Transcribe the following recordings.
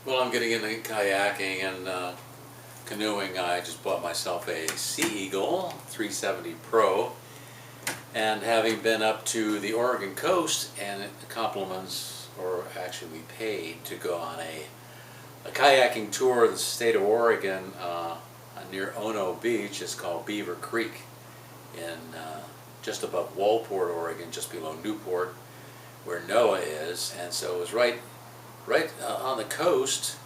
Well, I'm getting into kayaking and canoeing. I just bought myself a Sea Eagle 370 Pro, and having been up to the Oregon coast, and it compliments, or actually we paid to go on a kayaking tour of the state of Oregon near Ono Beach. It's called Beaver Creek in just above Walport, Oregon, just below Newport, where Noah is. And so it was right on the coast,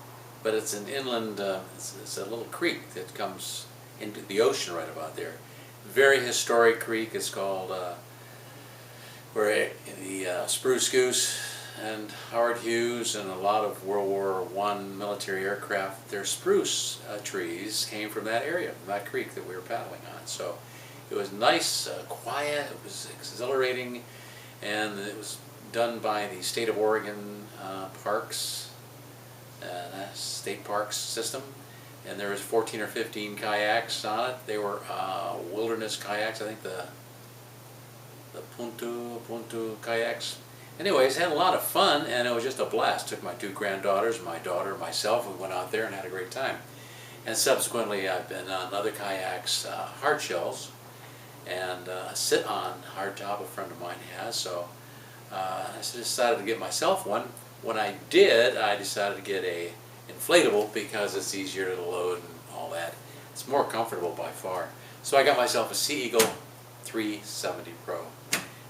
but it's an inland, it's a little creek that comes into the ocean right about there. Very historic creek. It's called where the Spruce Goose and Howard Hughes and a lot of World War I military aircraft, their spruce trees came from that area, from that creek that we were paddling on. So it was nice, quiet, it was exhilarating, and it was done by the state of Oregon parks, state parks system, and there was 14 or 15 kayaks on it. They were wilderness kayaks, I think the Puntu kayaks. Anyways, had a lot of fun, and it was just a blast. Took my two granddaughters, my daughter, myself, and went out there and had a great time. And subsequently, I've been on other kayaks, hard shells, and sit on hardtop. A friend of mine has, so I decided to get myself one. When I did, I decided to get a inflatable because it's easier to load and all that. It's more comfortable by far. So I got myself a Sea Eagle 370 Pro,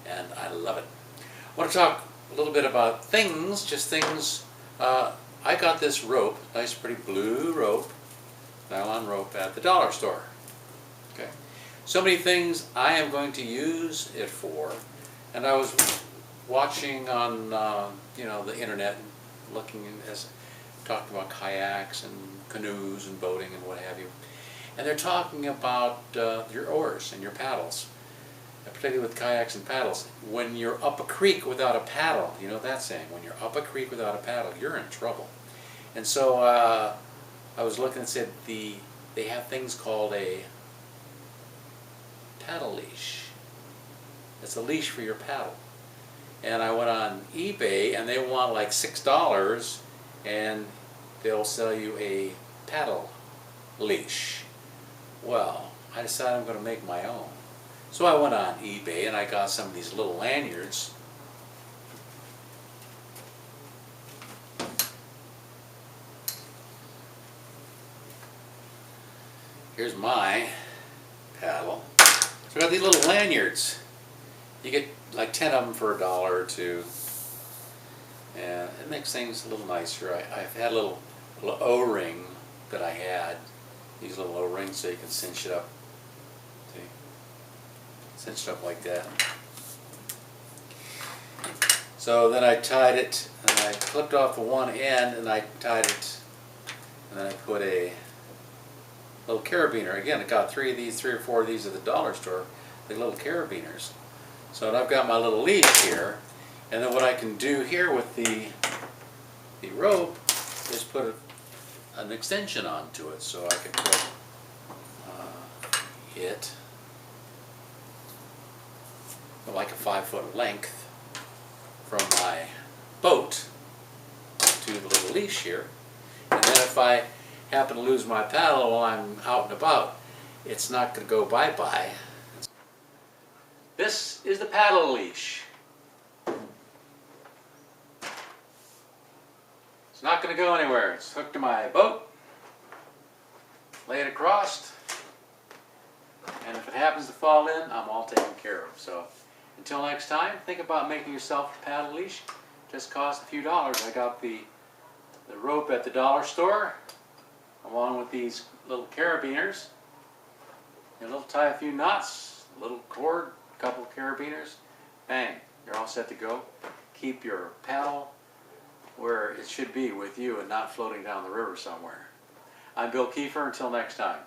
and I love it. I want to talk a little bit about things, just things. I got this rope, nice pretty blue rope, nylon rope at the dollar store. Okay, so many things I am going to use it for, and I was watching on the internet, looking as talking about kayaks and canoes and boating and what have you, and they're talking about your oars and your paddles. Particularly with kayaks and paddles. When you're up a creek without a paddle, you know that saying, when you're up a creek without a paddle, you're in trouble. And so I was looking and said they have things called a paddle leash. It's a leash for your paddle. And I went on eBay, and they want like $6, and they'll sell you a paddle leash. Well, I decided I'm going to make my own. So I went on eBay and I got some of these little lanyards. Here's my paddle. So I got these little lanyards. You get like 10 of them for $1 or $2. And it makes things a little nicer. I've had a little O-ring that I had. These little O-rings so you can cinch it up. See? Cinched up like that. So then I tied it, and I clipped off the one end, and I tied it, and then I put a little carabiner. Again, I got 3 or 4 of these at the dollar store, the little carabiners. So I've got my little leash here, and then what I can do here with the rope is put an extension onto it, so I can put it like a 5-foot length from my boat to the little leash here. And then if I happen to lose my paddle while I'm out and about, it's not going to go bye-bye. This is the paddle leash. It's not going to go anywhere. It's hooked to my boat. Lay it across. And if it happens to fall in, I'm all taken care of. So until next time, think about making yourself a paddle leash. Just cost a few dollars. I got the rope at the dollar store, along with these little carabiners. And it'll tie a few knots, a little cord, a couple of carabiners. Bang, you're all set to go. Keep your paddle where it should be with you and not floating down the river somewhere. I'm Bill KEEFER. Until next time.